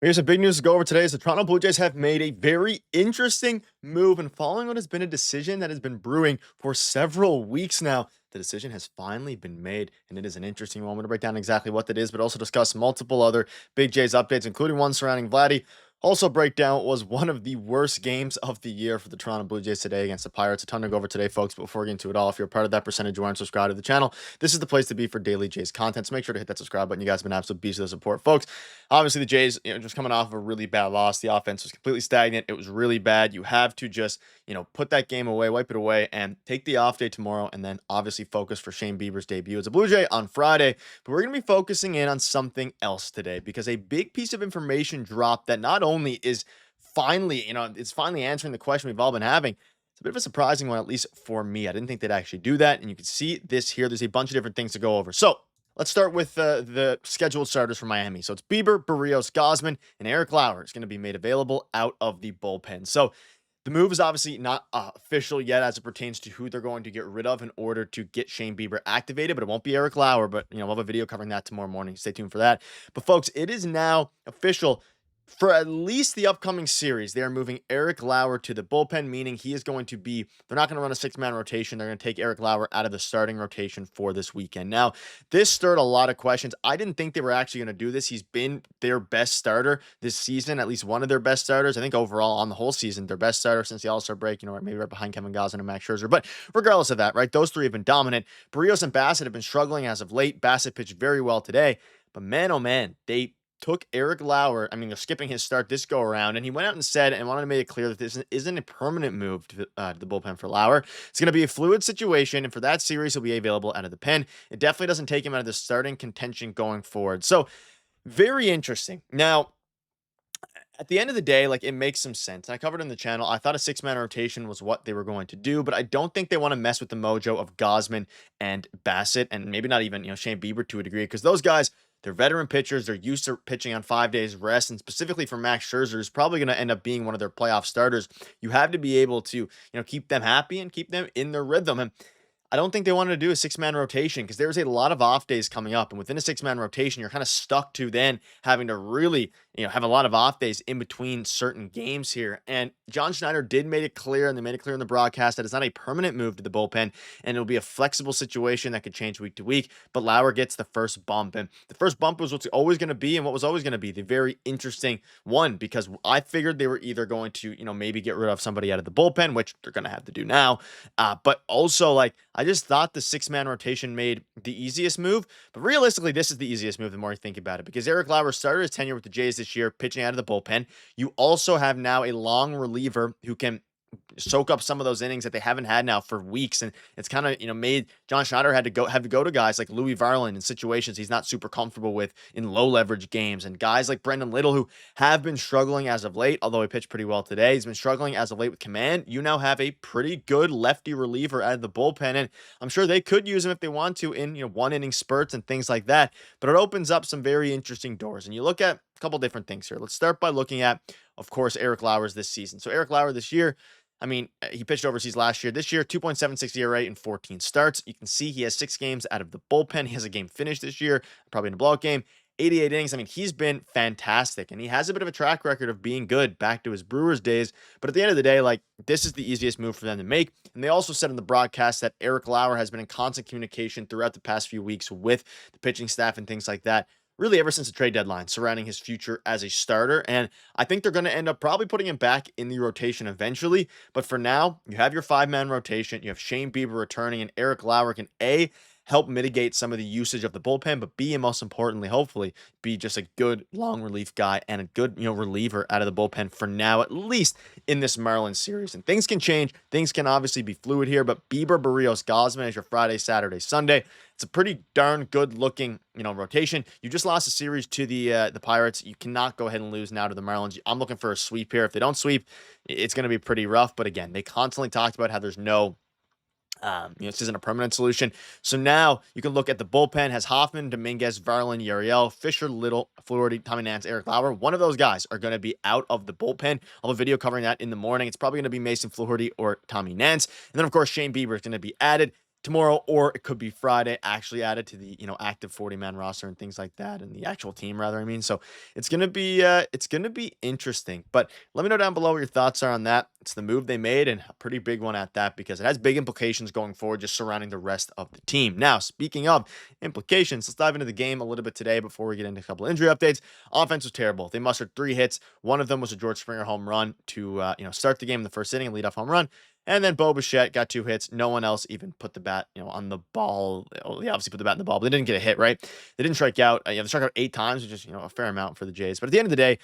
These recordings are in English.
Here's some big news to go over today. Is the Toronto Blue Jays have made a very interesting move, and following what has been a decision that has been brewing for several weeks now, the decision has finally been made, and it is an interesting one. I'm going to break down exactly what that is, but also discuss multiple other Big Jays updates, including one surrounding Vladdy. Also, break down what was one of the worst games of the year for the Toronto Blue Jays today against the Pirates. A ton to go over today, folks. But before we get into it all, if you're a part of that percentage who aren't subscribed to the channel, this is the place to be for daily Jays content. So make sure to hit that subscribe button. You guys have been absolute beasts of the support, folks. Obviously, the Jays, just coming off of a really bad loss. The offense was completely stagnant. It was really bad. You have to just, put that game away, wipe it away, and take the off day tomorrow, and then obviously focus for Shane Bieber's debut as a Blue Jay on Friday. But we're going to be focusing in on something else today because a big piece of information dropped that not only is finally, it's finally answering the question we've all been having. It's a bit of a surprising one, at least for me. I didn't think they'd actually do that. And you can see this here. There's a bunch of different things to go over. So let's start with the scheduled starters for Miami. So it's Bieber, Berríos, Gausman, and Alek Manoah is going to be made available out of the bullpen. So the move is obviously not official yet as it pertains to who they're going to get rid of in order to get Shane Bieber activated, but it won't be Alek Manoah, but we'll have a video covering that tomorrow morning. Stay tuned for that. But folks, it is now official. For at least the upcoming series, they are moving Alek Manoah to the bullpen, meaning he is going to be, they're not going to run a six-man rotation. They're going to take Alek Manoah out of the starting rotation for this weekend. Now, this stirred a lot of questions. I didn't think they were actually going to do this. He's been their best starter this season, at least one of their best starters. I think overall on the whole season, their best starter since the All-Star break, maybe right behind Kevin Gausman and Max Scherzer. But regardless of that, right, those three have been dominant. Berríos and Bassett have been struggling as of late. Bassett pitched very well today, but man, oh man, they took Alek Manoah. I mean, they're skipping his start this go around, and he went out and said and wanted to make it clear that this isn't a permanent move to the bullpen for Lowour. It's going to be a fluid situation, and for that series, he'll be available out of the pen. It definitely doesn't take him out of the starting contention going forward. So, very interesting. Now, at the end of the day, it makes some sense. I covered in the channel. I thought a six-man rotation was what they were going to do, but I don't think they want to mess with the mojo of Gausman and Bassett, and maybe not even Shane Bieber to a degree, because those guys, they're veteran pitchers. They're used to pitching on 5 days rest, and specifically for Max Scherzer, who's probably going to end up being one of their playoff starters. You have to be able to, keep them happy and keep them in their rhythm. And I don't think they wanted to do a six-man rotation because there's a lot of off days coming up. And within a six-man rotation, you're kind of stuck to then having to really, have a lot of off days in between certain games here. And John Schneider did make it clear, and they made it clear in the broadcast, that it's not a permanent move to the bullpen, and it'll be a flexible situation that could change week to week. But Lowour gets the first bump. And the first bump was what's always going to be, and what was always going to be the very interesting one, because I figured they were either going to, maybe get rid of somebody out of the bullpen, which they're going to have to do now. But also, I just thought the six-man rotation made the easiest move, but realistically, this is the easiest move the more you think about it, because Alek Manoah started his tenure with the Jays this year, pitching out of the bullpen. You also have now a long reliever who can soak up some of those innings that they haven't had now for weeks, and it's kind of made John Schneider have to go to guys like Louis Varland in situations he's not super comfortable with in low leverage games, and guys like Brendan Little who have been struggling as of late. Although he pitched pretty well today, he's been struggling as of late with command. You now have a pretty good lefty reliever out of the bullpen, and I'm sure they could use him if they want to in one inning spurts and things like that. But it opens up some very interesting doors, and you look at a couple different things here. Let's start by looking at, of course, Alek Manoah's this season. So Alek Manoah this year, he pitched overseas last year. This year, 2.76 ERA in 14 starts. You can see he has 6 games out of the bullpen. He has a game finished this year, probably in a blowout game. 88 innings. He's been fantastic, and he has a bit of a track record of being good back to his Brewers days. But at the end of the day, this is the easiest move for them to make. And they also said in the broadcast that Alek Manoah has been in constant communication throughout the past few weeks with the pitching staff and things like that, really ever since the trade deadline, surrounding his future as a starter. And I think they're going to end up probably putting him back in the rotation eventually. But for now, you have your 5-man rotation. You have Shane Bieber returning, and Alek Manoah can help mitigate some of the usage of the bullpen, but B, and most importantly, hopefully, be just a good long relief guy and a good, reliever out of the bullpen for now, at least in this Marlins series. And things can change. Things can obviously be fluid here, but Bieber, Berríos, Gausman is your Friday, Saturday, Sunday. It's a pretty darn good looking, rotation. You just lost a series to the Pirates. You cannot go ahead and lose now to the Marlins. I'm looking for a sweep here. If they don't sweep, it's going to be pretty rough. But again, they constantly talked about how there's no this isn't a permanent solution. So now you can look at the bullpen. Has Hoffman, Dominguez, Varland, Uriel, Fisher, Little, Flaherty, Tommy Nance, Alek Manoah. One of those guys are going to be out of the bullpen. I'll have a video covering that in the morning. It's probably going to be Mason Flaherty or Tommy Nance. And then, of course, Shane Bieber is going to be added. tomorrow, or it could be Friday, actually added to the, active 40-man roster and things like that, and the actual team rather, I mean. So it's gonna be interesting. But let me know down below what your thoughts are on that. It's the move they made, and a pretty big one at that, because it has big implications going forward just surrounding the rest of the team. Now, speaking of implications, let's dive into the game a little bit today before we get into a couple injury updates. Offense was terrible. They mustered 3 hits. One of them was a George Springer home run to start the game in the first inning, and lead off home run. And then Bichette got 2 hits. No one else even put the bat, on the ball. Well, they obviously put the bat in the ball, but they didn't get a hit, right? They didn't strike out. They struck out 8 times, which is, a fair amount for the Jays. But at the end of the day,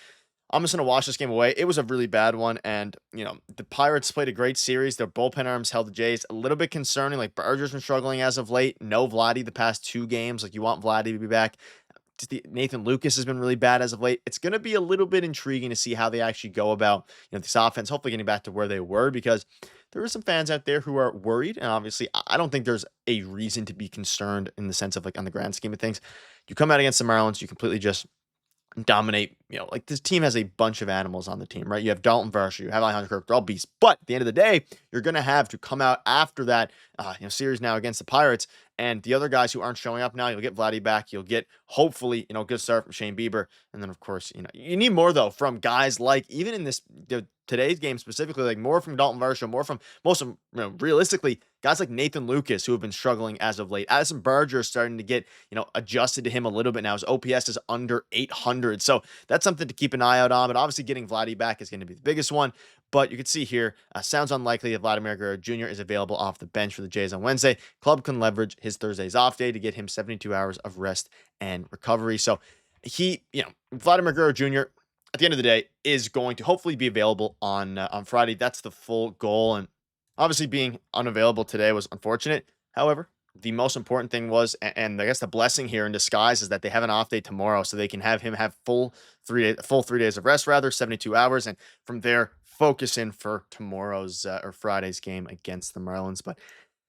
I'm just going to wash this game away. It was a really bad one. And, the Pirates played a great series. Their bullpen arms held the Jays. A little bit concerning. Like, Berger's been struggling as of late. No Vladdy the past 2 games. Like, you want Vladdy to be back. Nathan Lucas has been really bad as of late. It's going to be a little bit intriguing to see how they actually go about, this offense, hopefully getting back to where they were, because there are some fans out there who are worried. And obviously, I don't think there's a reason to be concerned in the sense of, like, on the grand scheme of things. You come out against the Marlins, you completely just dominate. Like, this team has a bunch of animals on the team, right? You have Dalton Varsho, you have Alejandro Kirk, they're all beasts. But at the end of the day, you're going to have to come out after that, series now against the Pirates. And the other guys who aren't showing up now, you'll get Vladdy back. You'll get, hopefully, good start from Shane Bieber. And then, of course, you need more, though, from guys like, even in this, today's game specifically, like, more from Dalton Varsho, more from most of them, realistically, guys like Nathan Lucas, who have been struggling as of late. Addison Berger is starting to get, adjusted to him a little bit now. His OPS is under 800. So that's something to keep an eye out on. But obviously, getting Vladdy back is going to be the biggest one. But you can see here, sounds unlikely that Vladimir Guerrero Jr. is available off the bench for the Jays on Wednesday. Club can leverage his Thursday's off day to get him 72 hours of rest and recovery. So Vladimir Guerrero Jr., at the end of the day, is going to hopefully be available on Friday. That's the full goal. And obviously, being unavailable today was unfortunate. However, the most important thing was, and I guess the blessing here in disguise, is that they have an off day tomorrow, so they can have him have full 3 days of rest, rather 72 hours, and from there focus in for tomorrow's or Friday's game against the Marlins. But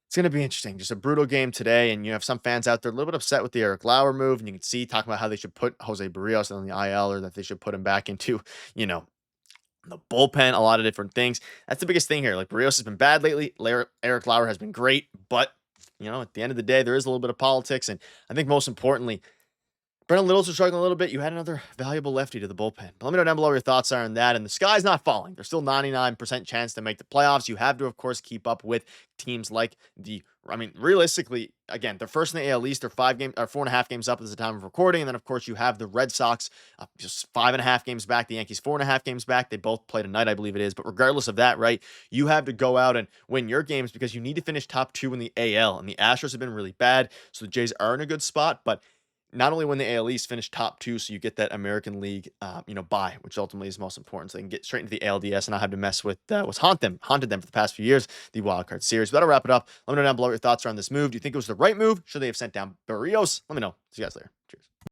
it's going to be interesting. Just a brutal game today, and you have some fans out there a little bit upset with the Alek Lowour move, and you can see talking about how they should put José Berríos on the IL, or that they should put him back into, the bullpen, a lot of different things. That's the biggest thing here. Like, Berríos has been bad lately. Alek Lowour has been great, but at the end of the day, there is a little bit of politics, and I think most importantly, Brennan Little's struggling a little bit. You had another valuable lefty to the bullpen. But let me know down below what your thoughts are on that. And the sky's not falling. There's still 99% chance to make the playoffs. You have to, of course, keep up with teams like realistically, again, they're first in the AL East. They're 4.5 games up at the time of recording. And then, of course, you have the Red Sox just 5.5 games back. The Yankees 4.5 games back. They both play tonight, I believe it is. But regardless of that, right, you have to go out and win your games because you need to finish top 2 in the AL. And the Astros have been really bad. So the Jays are in a good spot. But not only win the AL East, finish top 2, so you get that American League, bye, which ultimately is most important. So they can get straight into the ALDS and not have to mess with what's haunted them for the past few years, the Wild Card Series. But that'll wrap it up. Let me know down below what your thoughts are on this move. Do you think it was the right move? Should they have sent down Berríos? Let me know. See you guys later. Cheers.